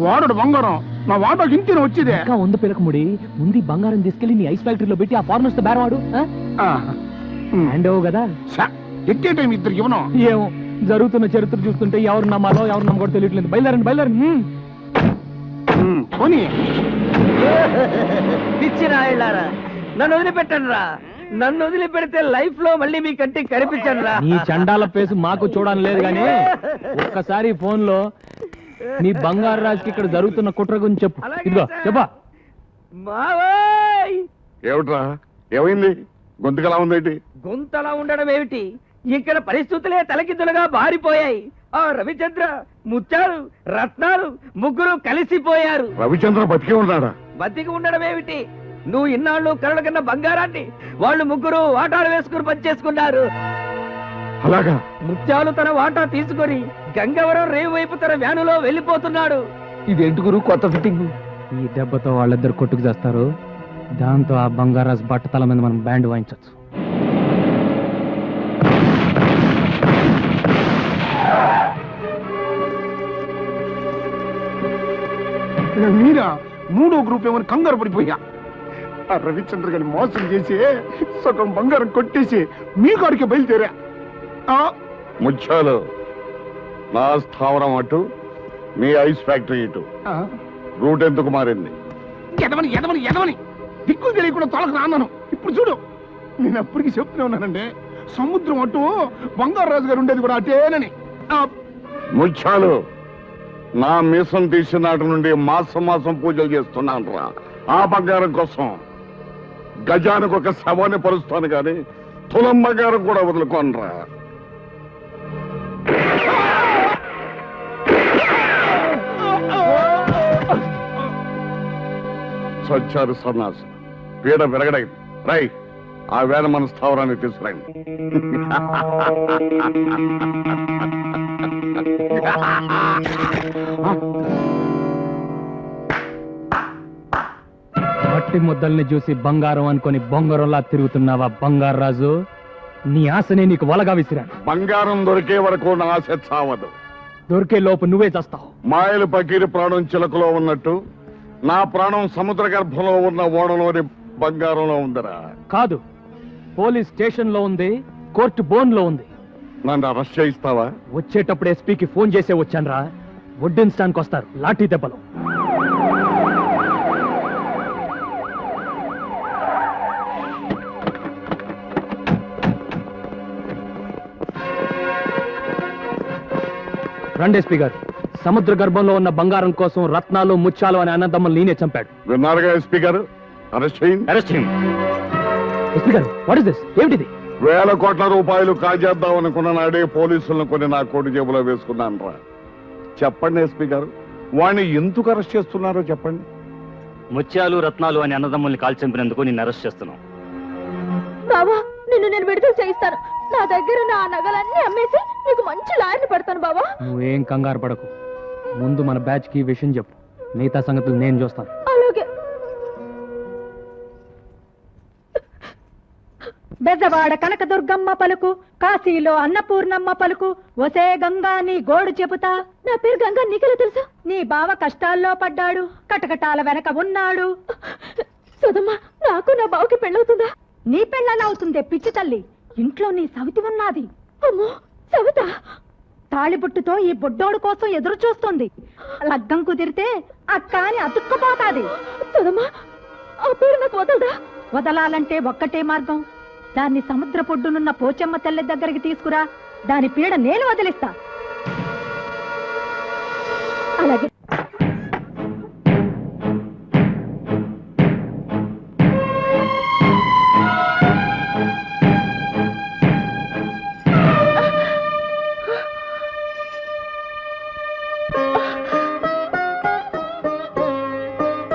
వాడు బంగారం నా వాటకి ఇంటిని వచ్చేదే ఉంది పిలకముడి ముందు బంగారం తీసుకెళ్లి నీ ఐస్ ఫ్యాక్టరీలో పెట్టి ఆ ఫార్మర్స్ తో బేరవాడు హ్యాండ్ ఓ కదా ఎట్టే టైం ఇద్దరు ఇవ్వను ఏమో జరుగుతున్న చరిత్ర చూస్తుంటే ఎవరు నమ్మాలో ఎవరు నమ్మకూడదు తెలియట్లేదు. బయలుదేరండి పోనీ పిచ్చి రాయళ్ళారా, నన్ను వదిలిపెట్టండి రా. నన్ను వదిలిపెడితే లైఫ్ లో మళ్ళీ మీ కంటికి కనిపించండి రా. నీ చండాల పేసు మాకు చూడని లేదు గానీ ఒక్కసారి ఫోన్ లో నీ బంగారు రాజుకి ఇక్కడ జరుగుతున్న కుట్ర గురించి చెప్పు. ఇదిగో చెప్పా. మావోయ్, ఏమిట్రా ఏమైంది? గొంతుకలా ఉందేంటి? గొంతలా ఉండడం ఏమిటి, ఇక్కడ పరిస్థితులే తలకిందులుగా బారిపోయాయి. ఆ రవిచంద్ర, ముత్యాలు, రత్నాలు ముగ్గురు కలిసిపోయారు. రవిచంద్ర బతికే ఉన్నాడా? బతికి ఉండడం ఏమిటి, నువ్వు ఇన్నాళ్ళు కరడు కన్నా బంగారాన్ని వాళ్ళు ముగ్గురు వాటాలు వేసుకుని పనిచేసుకున్నారు. అలాగా? ముత్యాలు తన వాటా తీసుకొని గంగవరం రేవు వైపు తన వ్యానులో వెళ్ళిపోతున్నాడు. ఇదేంటి గురు కొత్త ఫిట్టింగ్? ఈ దెబ్బతో వాళ్ళిద్దరు కొట్టుకు చేస్తారు. దాంతో ఆ బంగారాజు బట్టతల మీద మనం బ్యాండ్ వాయించవచ్చు. మీరా మూడో గ్రూప్ ఏమని కంగారు పడిపోయా. ఆ రవిచంద్ర గారిని మోసం చేసి సగం బంగారం కొట్టేసి మీ కాడికి బయలుదేరా. ముత్యాలు, నా స్థావరం అటు, మీ ఐస్ ఫ్యాక్టరీ ఇటు. రూట్ ఎందుకు మారింది? ఎదవని ఎదవని ఎదవని దిక్కులు తెలియకుండా తొలగ రాన్నాను. ఇప్పుడు చూడు, నేను అప్పటికి చెప్తూనే ఉన్నానండి, సముద్రం అటు బంగారు రాజు గారు ఉండేది కూడా అటేనని. ముత్యాలు, నా మీసం తీసిన నాటి నుండి మాసం మాసం పూజలు చేస్తున్నాను రా. ఆ బంగారం కోసం గజానికి ఒక శవాన్ని పరుస్తాను గాని తులం బంగారం కూడా వదులుకోనరా. సచ్చారు సన్నాసి, పీడ విరగడైంది. రై, ఆ వేళ మన స్థావరాన్ని తీసుకురండి. మట్టి ముద్దల్ని చూసి బంగారం అనుకొని బొంగరంలా తిరుగుతున్నావా బంగారు రాజు? నీ ఆశనే నీకు వలగా విసిరాను. బంగారం దొరికే వరకు నా ఆశ చావదు. దొరికే లోపు నువ్వే చేస్తావు. మాయలు పకీరి ప్రాణం చిలకలో ఉన్నట్టు నా ప్రాణం సముద్ర గర్భంలో ఉన్న ఓడలోని బంగారంలో ఉందిరా. కాదు, పోలీస్ స్టేషన్ లో ఉంది, కోర్టు బోన్ లో ఉంది. నన్ను అరెస్ట్ చేయిస్తావా? వచ్చేటప్పుడు ఎస్పీకి ఫోన్ చేసే వచ్చానరా. వడ్డించడానికి వస్తారు లాఠీ దెబ్బలు. రండి ఎస్పీ గారు. సముద్ర గర్భంలో ఉన్న బంగారం కోసం రత్నాలు ముత్యాలు అనే అన్నదమ్ములు నేనే చంపాడు. విన్నారుగా ఎస్పీ గారు, అరెస్ట్ చేయండి. ఎస్పీ గారు, వాట్ ఇస్ దిస్? ఏమిటిది? వేల కోట్ల రూపాయలు కాజేద్దాం అనుకున్న నాడే పోలీసులను కొన్ని నా కోటి జేబులో వేసుకున్నాను రా. చెప్పండి ఎస్పీ గారు, వాణ్ణి ఎందుకు అరెస్ట్ చేస్తున్నారో చెప్పండి. ముత్యాలు రత్నాలు అని అన్నదమ్ముల్ని కాల్ చంపినందుకు నిన్ను అరెస్ట్ చేస్తున్నాం. బావా, నిన్ను నేను విడుదల చేయిస్తాను. నా దగ్గర నా నగలన్నీ అమ్మేసి నీకు మంచి లాయర్ని పెడతాను బావా. నువ్వేం కంగారు పడకు. ముందు మన బ్యాచ్ కి విషయం చెప్పు, మిగతా సంగతులు నేను చూస్తాను. అలాగే. బెజవాడ కనకదుర్గమ్మ పలుకు, కాశీలో అన్నపూర్ణమ్మ పలుకు, ఒసే గంగా నీ గోడు చెబుతా. నా పేరు గంగా, నీకెలా తెలుసు? నీ బావ కష్టాల్లో పడ్డాడు, కటకటాల వెనక ఉన్నాడు. సుధమ్మ, నాకు నా బావకి పెళ్ళవుతుందా? నీ పెళ్ళలా అవుతుందే పిచ్చి తల్లి. ఇంట్లో నీ సవితి ఉన్నది. అమ్మో, సవిత తాళిబొట్టుతో ఈ బొడ్డోడు కోసం ఎదురు చూస్తుంది. లగ్గం కుదిరితే అక్క అని అతుక్కుపోతాది. సుధమ్మ, ఆ పేరు నాకు వదలదా? వదలాలంటే ఒక్కటే మార్గం. దాన్ని సముద్ర పొడ్డునున్న పోచమ్మ తల్లి దగ్గరికి తీసుకురా. దాని పీడ నేను వదిలిస్తా. అలాగే.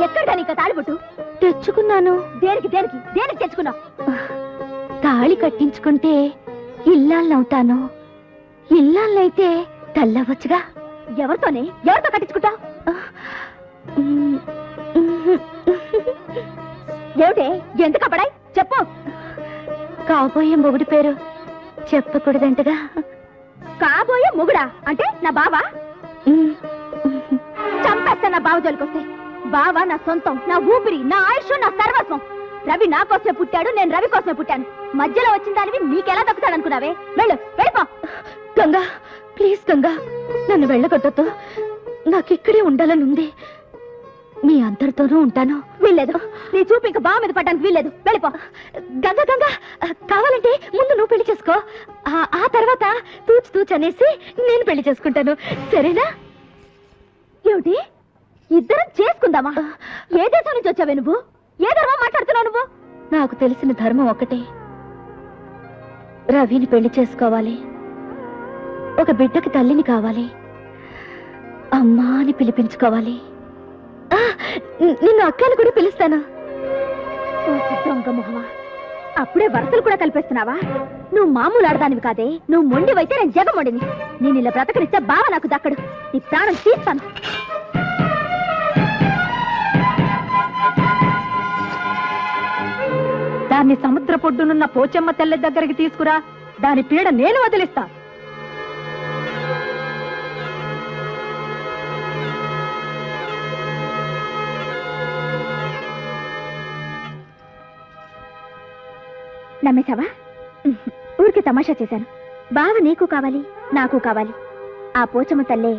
ఎక్కడ నీకు తాళిబొట్టు? తెచ్చుకున్నాను. దేనికి దేనికి దేనికి తెచ్చుకున్నావు? తాళి కట్టించుకుంటే ఇల్లాలవుతాను. ఇల్లాలైతే తల్లవచ్చుగా. ఎవరితోనే? ఎవరితో కట్టించుకుంటావు? ఏమిటే, ఎందుకు అప్పడాయి? చెప్పు. కాబోయే మొగుడి పేరు చెప్పకూడదంటగా. కాబోయే మొగుడా అంటే నా బావా చంపేస్తా నా బావ జోలికొస్తే. బావ నా సొంతం, నా ఊపిరి, నా ఆయుష్, నా సర్వస్వం. రవి నా కోసమే పుట్టాడు, నేను రవి కోసమే పుట్టాను. మధ్యలో వచ్చిన దానివి నీకెలా దక్కుతాడనుకున్నావే? వెళ్ళు, వెళ్ళిపో. గంగా ప్లీజ్ గంగా, నన్ను వెళ్ళగొట్టొద్దు. నాకిక్కడే ఉండాలని ఉంది. మీ అందరితోనూ ఉంటాను. వీల్లేదు, నీ చూపు ఇంకా బావ మీద పడ్డానికి వీల్లేదు. వెళ్ళిపో. గంగా గంగా, కావాలంటే ముందు నువ్వు పెళ్లి చేసుకో. ఆ తర్వాత తూచు తూచు అనేసి నేను పెళ్లి చేసుకుంటాను, సరేనా? ఏమిటి, ఇద్దరం చేసుకుందామా? ఏ దేశం నుంచి వచ్చావే నువ్వు? ఏ ధర్మం మాట్లాడుతున్నావు నువ్వు? నాకు తెలిసిన ధర్మం ఒకటే, రవిని పెళ్లి చేసుకోవాలి. ఒక బిడ్డకి తల్లిని కావాలి. అమ్మా అని పిలిపించుకోవాలి. నిన్ను అక్కని కూడా పిలుస్తాను. దొంగ మొహమా, అప్పుడే వరసలు కూడా కల్పిస్తున్నావా? నువ్వు మామూలు ఆడదానివి కాదే. నువ్వు మొండివైతే నేను జగమొండిని. నేను ఇలా బ్రతకనిస్తే బావ నాకు దక్కడు. నీ ప్రాణం తీస్తాను. దాన్ని సముద్ర పొడ్డునున్న పోచమ్మ తెల్ల దగ్గరికి తీసుకురా. దాని పీడ నేను వదిలిస్తా. నమ్మేశావా? ఊరికి తమాషా చేశాను. బావ నీకు కావాలి, నాకు కావాలి. ఆ పోచమ్మ తల్లే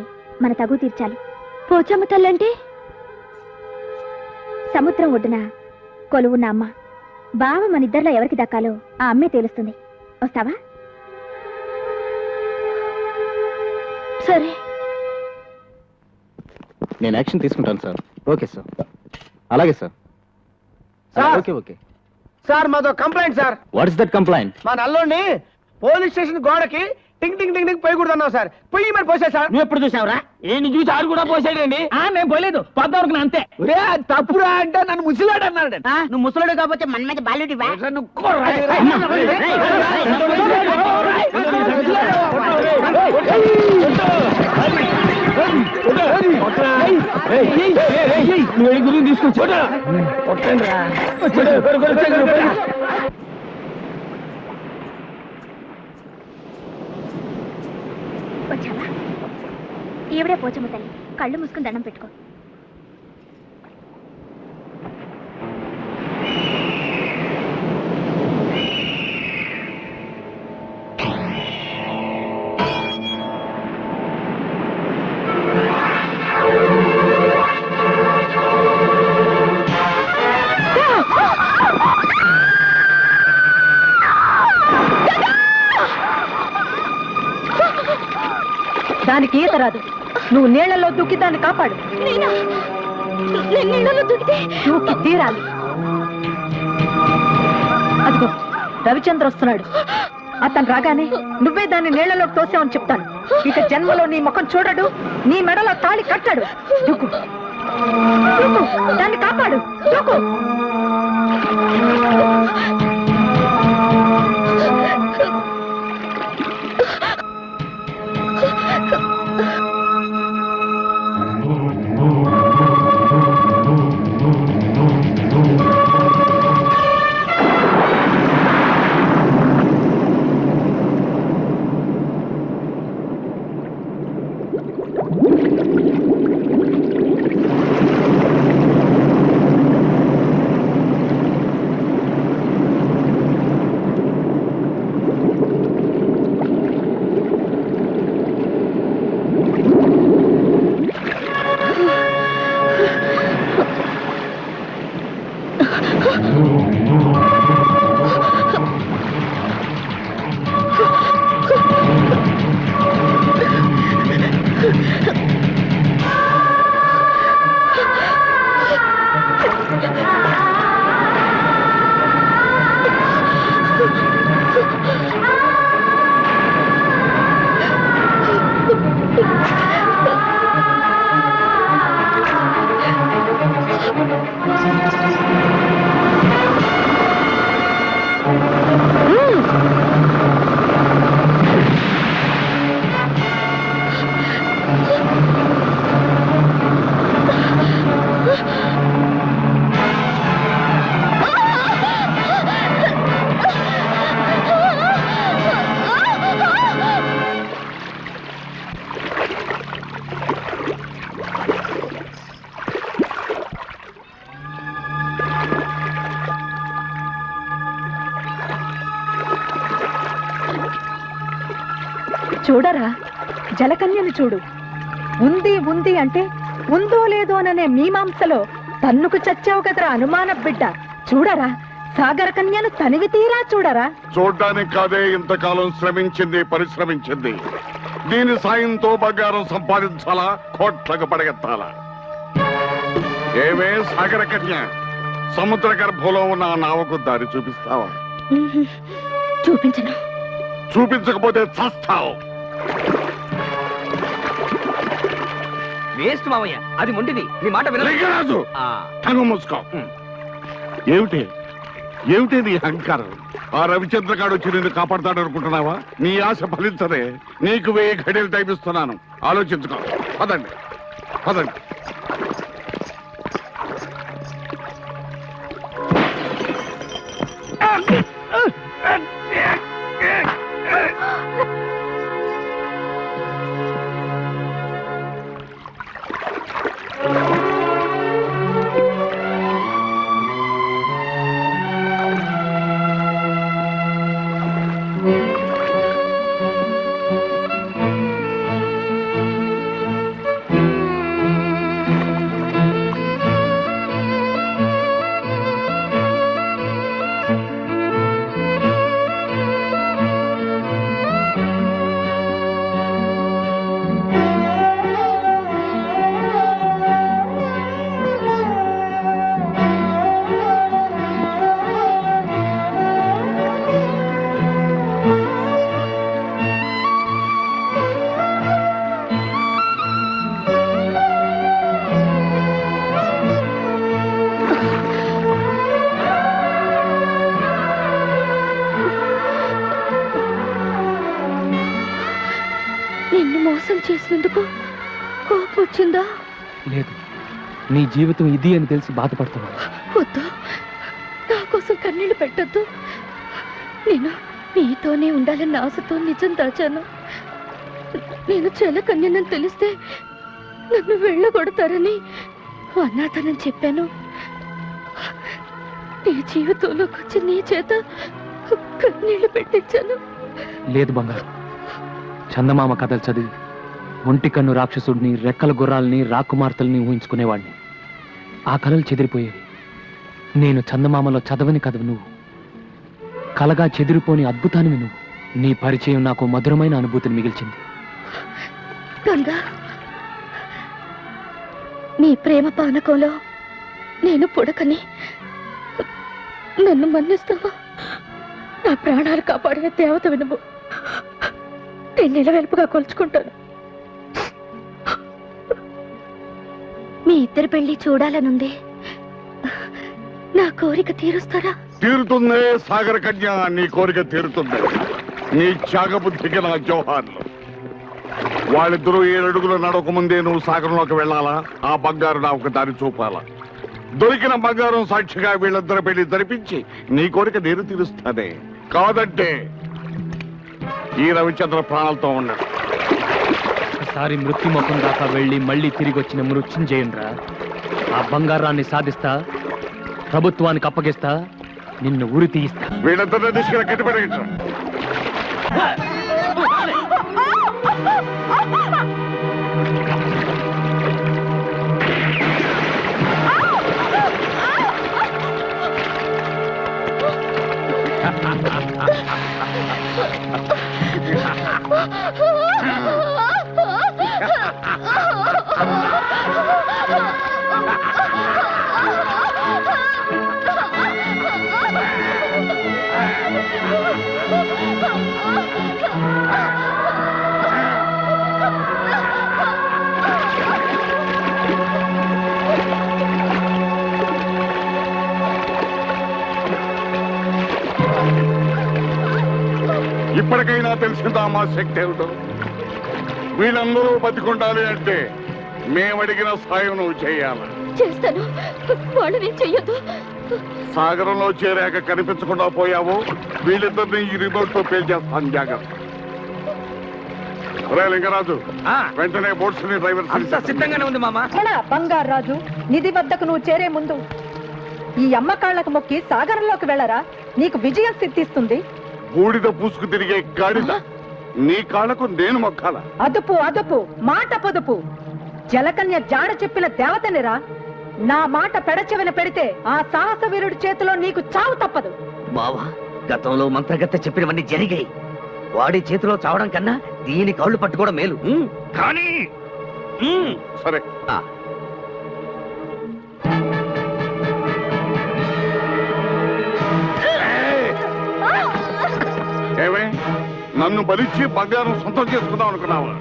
మన తగు తీర్చాలి. పోచమ్మ తల్లంటే సముద్రం ఒడ్డున కొలువున్న అమ్మ. బావ మన ఇద్దరిలో ఎవరికి దక్కాలో ఆ అమ్మే తెలుస్తుంది. వస్తావా? సరే. నేను యాక్షన్ తీసుకుంటాను సార్. ఓకే సార్, అలాగే సార్. ఓకే ఓకే సార్ మాతో complaint sir. What's that complaint? మా నల్లోని పోలీస్ స్టేషన్ గోడకి టింగ్ టింగ్ టింగ్ టింగ్ పోయకూడదన్నావు సార్. పొయ్యి మరి పోసా సార్. నువ్వు ఎప్పుడు చూసావురా? నేను చూసి ఆడు కూడా పోసాడండి. నేను పోలేదు, పొద్దువరకు అంతే. తప్పురా అంటే నన్ను ముసిలాడు అన్నాడు. నువ్వు ముసలుడు కాకపోతే మన మీద బాలుడివా? గురించి తీసుకొచ్చి వచ్చావా? ఈవిడే పోచమ్మ తల్లి. కళ్ళు మూసుకుని దండం పెట్టుకో. దానికి ఈత రాదు. నువ్వు నీళ్లలో దూకి దాన్ని కాపాడు. దూకి తీరాలి. అదిగో రవిచంద్ర వస్తున్నాడు. అతను రాగానే నువ్వే దాన్ని నీళ్లలోకి తోసావని చెప్తాను. ఇక జన్మలో నీ ముఖం చూడడు, నీ మెడలో తాళి కట్టాడు. దూకు, దూకు, దాన్ని కాపాడు. దూకు. చూడరా జలకన్యను చూడు. ఉంది ఉంది అంటే ఉందో లేదోననే మీమాంసలో తన్నుకు చచ్చావు కదరా అనుమాన బిడ్డ. చూడరా సాగర కన్యను తనివి తీరా చూడరా. చూడ్డానికి కాదే ఇంతకాలం శ్రమించింది, పరిశ్రమించింది. దీని సాయంతో బంగారం సంపాదించాలా, కోట్లకు పడగెత్తాలా? ఏమే సాగర కన్య, సముద్ర గర్భంలో ఉన్న ఆ నావకు దారి చూపిస్తావా? చూపించను. చూపించకపోతే చస్తావు. వేస్ట్ మామయ్య, అది మొండిది, నీ మాట వినదు. లింగరాజు, తను మూసుకో. ఏమిటి ఏమిటి నీ అహంకారం? ఆ రవిచంద్రగాడు వచ్చి నిన్ను కాపాడుతాడు అనుకుంటున్నావా? నీ ఆశ ఫలించదే. నీకు 1000 ఘడియలు టైం ఇస్తున్నాను, ఆలోచించుకో. పదండి పదండి. నిన్ను మోసం చేసినందుకు కోపం వచ్చిందా? లేదు, నీ జీవితం ఇది అని తెలిసి బాధపడుతున్నాను. వద్దు, నా కోసం కన్నీళ్లు పెట్టద్దు. నేను నీతోనే ఉండాలన్న ఆశతో నిజం దాచాను. నేను చెలకన్యనని తెలిస్తే నన్ను వెళ్ళగొడతారని అన్నాతనని చెప్పాను. నీ జీవితంలోకి వచ్చి నీ చేత కన్నీళ్లు పెట్టించాను. లేదు బంగారు, చందమామ కథలు చదివి ఒంటి కన్ను రాక్షసుడిని, రెక్కల గుర్రాలని, రాకుమార్తెల్ని ఊహించుకునేవాడిని. ఆ కళలు చెదిరిపోయేవి. నేను చందమామలో చదవని కథవి నువ్వు, కలగా చెదిరిపోని అద్భుతానివి నువ్వు. నీ పరిచయం నాకు మధురమైన అనుభూతిని మిగిల్చింది. గంగా, నీ ప్రేమ పానకంలో నేను పుడకని నన్ను మన్నిస్తావా? నా ప్రాణాలు కాపాడిన దేవతవి నువ్వు. నేను నిలవెల్పుగా కొలుచుకుంటాను. మీ ఇద్దరి పెళ్లి చూడాలనుంది. నా కోరిక తీరుస్తారా? తీరుతుందే సాగర కన్య, నీ కోరిక తీరుతుంది. నీ త్యాగబుద్ధికి నా జోహార్లు. వాళ్ళిద్దరూ 7 అడుగులు నడక ముందే నువ్వు సాగరంలోకి వెళ్ళాలా, ఆ బంగారు నాకు దారి చూపాలా. దొరికిన బంగారం సాక్షిగా వీళ్ళిద్దరు పెళ్లి జరిపించి నీ కోరిక నేను తీరుస్తానే. కాదంటే ఈ రవిచంద్ర ప్రాణాలతో ఉన్నాడు. ఒకసారి మృత్యుముఖం దాకా వెళ్ళి మళ్ళీ తిరిగి వచ్చిన మృత్యుంజయునిరా. ఆ బంగారాన్ని సాధిస్తా, ప్రభుత్వానికి అప్పగిస్తా, నిన్ను ఉరి తీయిస్తా. వీళ్ళిద్దరిని తీసుకుని కట్టిపడేయండి. ఇప్పటికైనా తెలిసిందా మా శక్తి ఏమిటో? వీళ్ళందరూ బతికుండాలి అంటే మేమడిగిన సాయం నువ్వు చేయాలి. చేస్తాను. వాళ్ళని చెయ్యొద్దు. సాగరంలో చేరాక కనిపించకుండా పోయావు, వీళ్ళిద్దరిని ఈ రిమోట్ తో పేల్చేస్తాను. జాగ్రత్త. రే లింగరాజు, వెంటనే బోట్స్ ని డ్రైవర్ సిద్ధంగానే ఉంది మామ. బంగారు రాజు, నిధి వద్దకు నువ్వు చేరే ముందు ఈ అమ్మకాళ్లకు మొక్కి సాగరంలోకి వెళ్ళరా, నీకు విజయం సిద్ధిస్తుంది. బూడిద పూసుకు తిరిగే గాడిద, నీ కాళ్ళకు నేను మొక్కాల. అదుపు అదుపు, మాట పొదుపు. జలకన్య జాడ చెప్పిన దేవతనిరా. నా మాట పెడచెవిన పెడితే ఆ సాహస వీరుడి చేతిలో నీకు చావు తప్పదు. బావా, గతంలో మంత్రగత్తె చెప్పినవన్నీ జరిగాయి. వాడి చేతిలో చావడం కన్నా దీని కాళ్ళు పట్టుకోవడం మేలు. కానీ సరే, ఏమే నన్ను బలిచ్చి బంగారం సొంతం చేసుకుందాం అనుకున్నావా?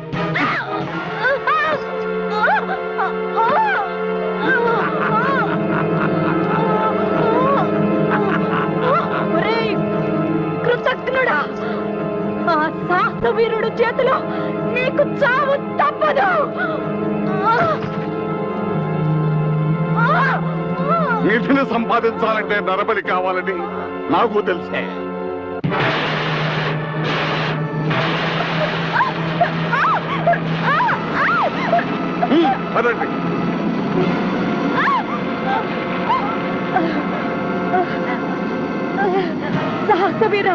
ఒరేయ్, కృతజ్ఞుడా, ఆ సాహస వీరుడు చేతిలో నీకు చావు తప్పదు. నిధిని సంపాదించాలంటే నరబలి కావాలని నాకు తెలిసే. పదండి. సాహసవీర,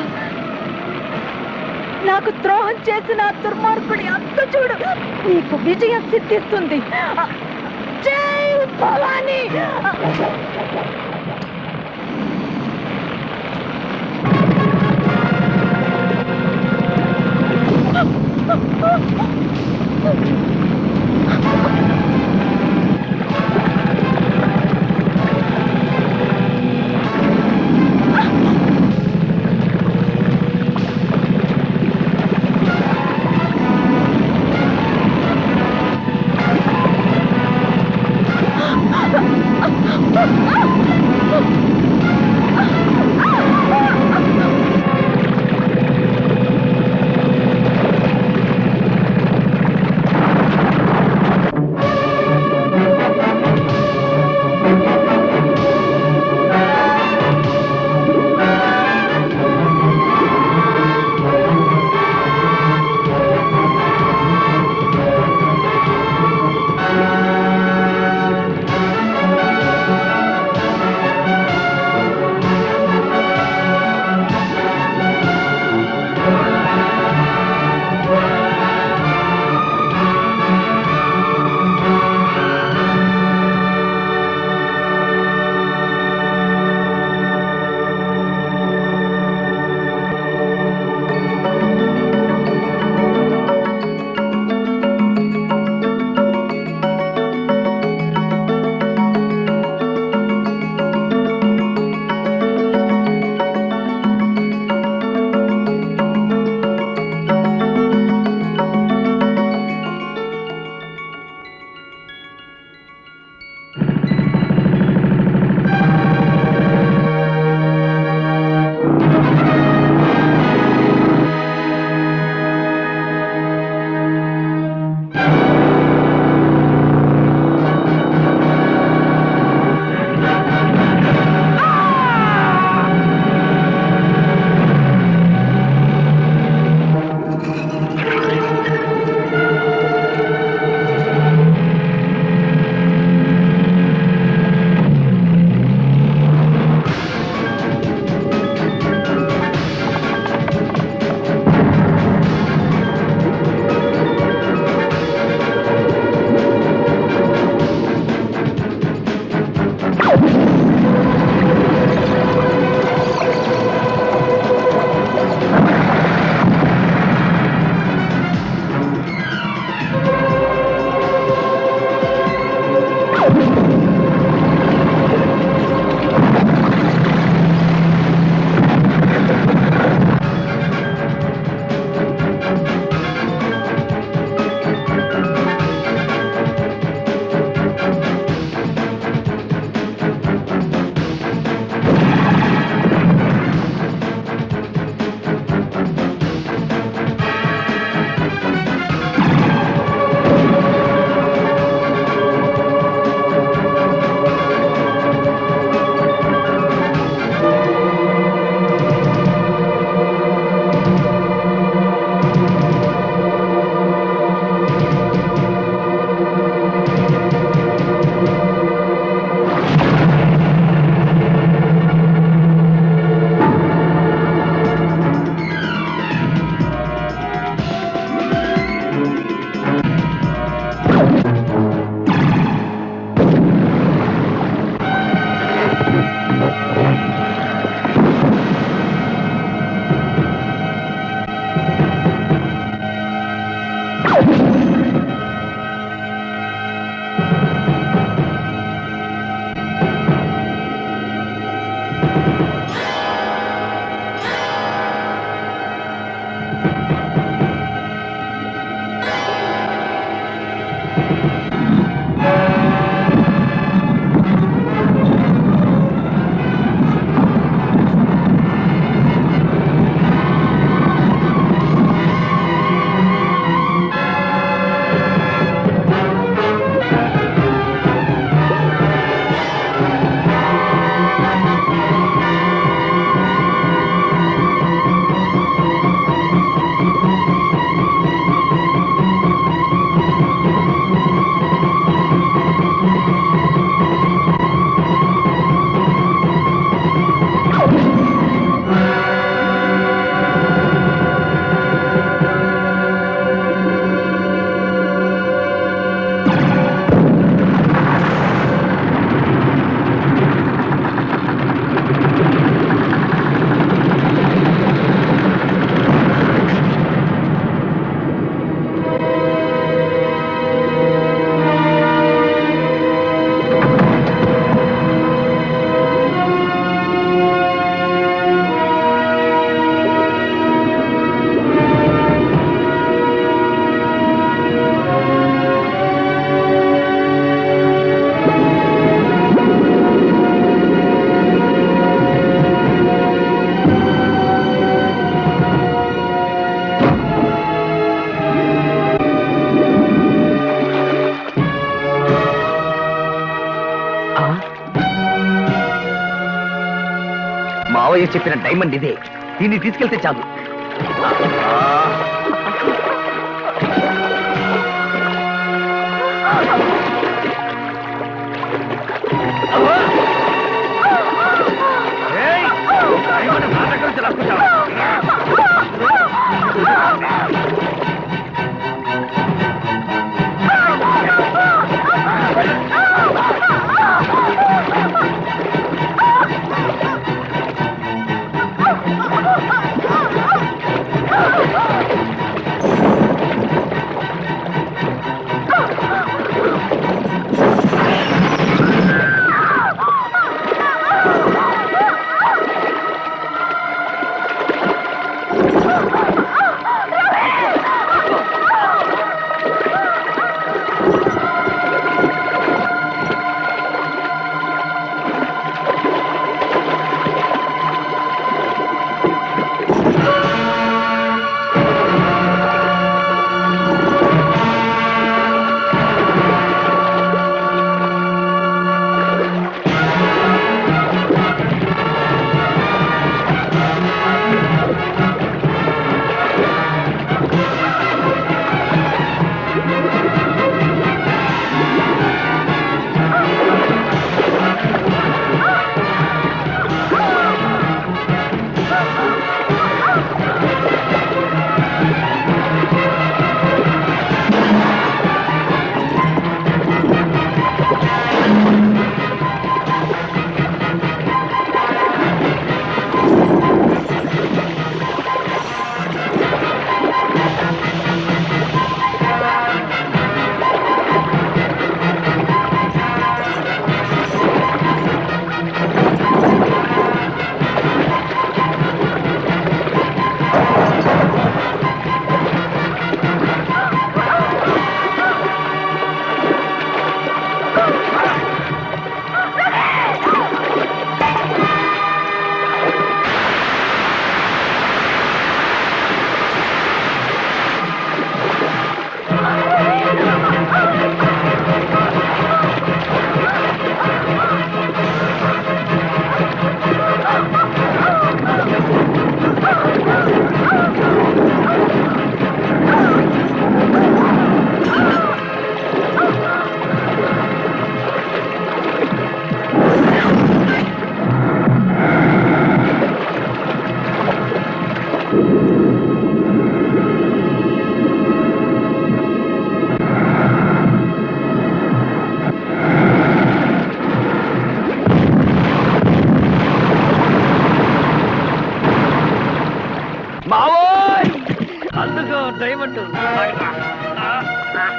నాకు ద్రోహం చేసిన ఆ దుర్మార్గుడి అంత చూడు. నీకు విజయం సిద్ధిస్తుంది. జై భవానీ. మావయ్య చెప్పిన డైమండ్ ఇదే, దీన్ని తీసుకెళ్తే చాలు.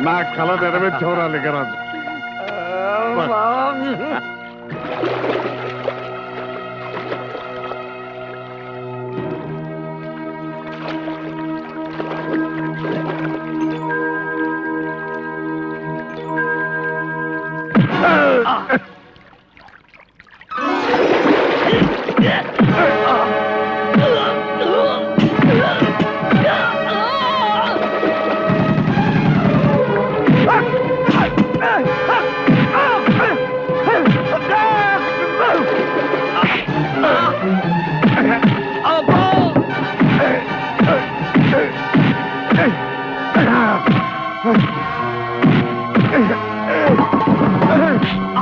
నా కళ నెరవేర్చవరా లింగరాజు.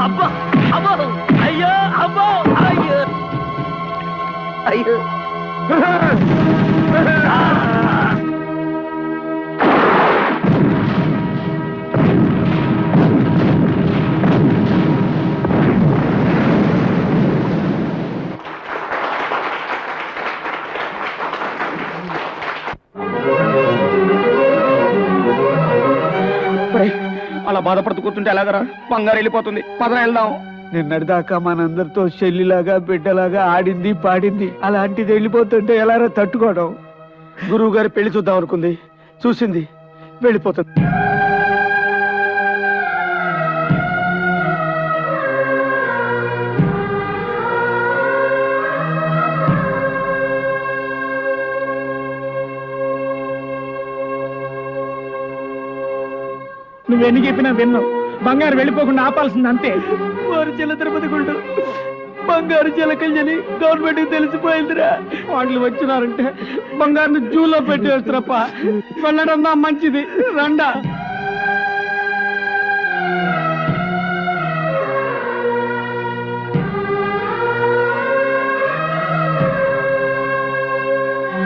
అబ్బో అబ్బో అయ్యో అబ్బో అయ్యో అయ్యో అలా బాధపడుతూ కూర్చుంటే ఎలాగరా? బంగారు వెళ్ళిపోతుంది, పదన వెళ్దాం. నిన్నటిదాకా మనందరితో చెల్లిలాగా బిడ్డలాగా ఆడింది పాడింది, అలాంటిది వెళ్ళిపోతుంటే ఎలారా తట్టుకోవడం? గురువు గారి పెళ్లి చూద్దాం అనుకుంది, చూసింది, వెళ్ళిపోతుంది. నువ్వెన్ని చెప్పినా విన్నావు. బంగారు వెళ్ళిపోకుండా ఆపాల్సింది అంతే. వారు చిల్ల తిరుపతి గుండు బంగారు చిలకల్ని గవర్నమెంట్ తెలిసిపోయిందిరా. వాళ్ళు వచ్చినారంటే బంగారుని జూలో పెట్టి వేస్తారప్ప. వెళ్ళడం దా మంచిది, రండా.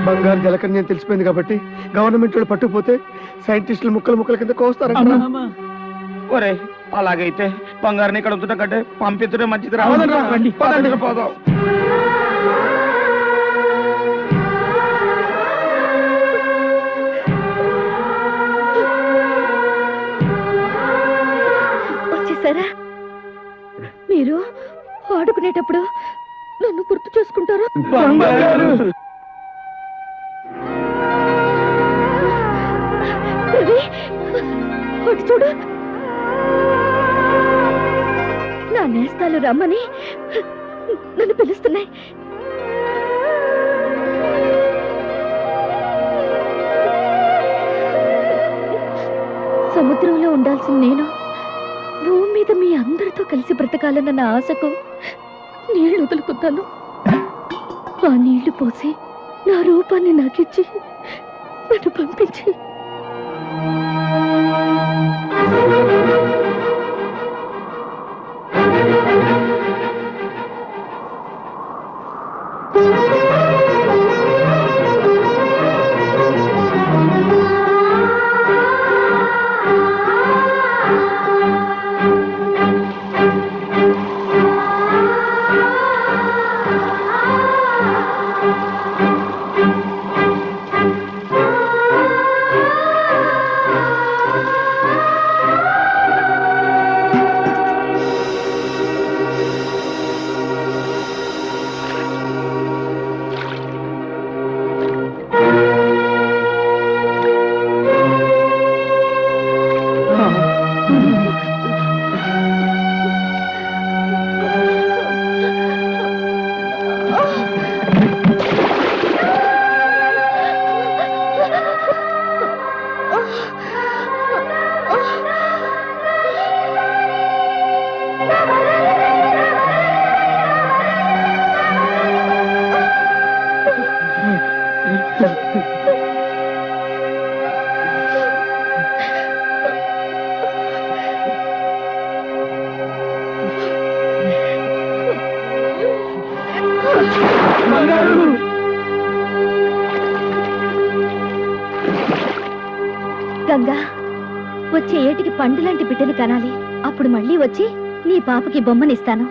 బంగారు జలకన్య అని తెలిసిపోయింది కాబట్టి గవర్నమెంట్ వాళ్ళు పట్టుకుపోతే సైంటిస్టులు ముక్కలు ముక్కల కింద కోస్తారంట. ఒరే అలాగైతే బంగారుని ఇక్కడ ఉంచడం కంటే పంపించడం మంచిది. రావదండి, పోదాం. వచ్చేసారా? మీరు ఆడుకునేటప్పుడు నన్ను గుర్తు చేసుకుంటారా? రవి, అటు చూడు, నా నేస్తాలు రమ్మని నన్ను పిలుస్తున్నాయి. సముద్రంలో ఉండాల్సిన నేను భూమి మీద మీ అందరితో కలిసి బ్రతకాలన్న నా ఆశకు నీళ్లు వదులుకున్నాను. ఆ నీళ్లు పోసి నా రూపాన్ని నాకిచ్చి నన్ను పంపించి గంగా, వచ్చే ఏటికి పండు లాంటి బిడ్డలు కనాలి. అప్పుడు మళ్ళీ వచ్చి నీ పాపకి బొమ్మనిస్తాను.